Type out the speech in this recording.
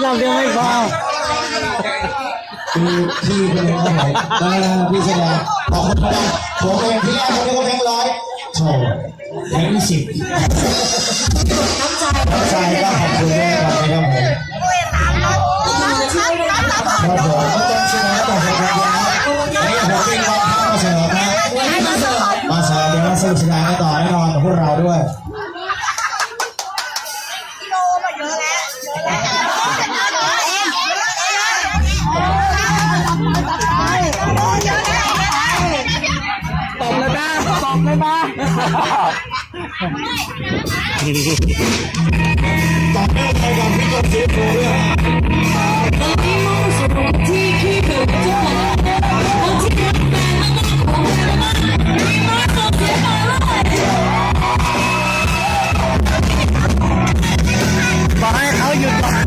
เราเดียวไม่พอพี่เป็นยังไงได้พี่แสดงขอบคุณนะผมเป็นที่แรกผมเรียกว่าแบงค์ร้อยโถแบงค์10น้ำใจก็ขอบคุณด้วยครับครับผมก็ต้องชนะต่อไปครับนี่ผมเป็นรองเท้ามาเสนอนะมาเสนอเดี๋ยวมาสนุกสนานกันต่อแน่นอนกับพวกเราด้วยตบเลยนะตบเลยนะต่อไปกับพี่กบสีโฟด้วยบอกให้เขาหยุดก่อน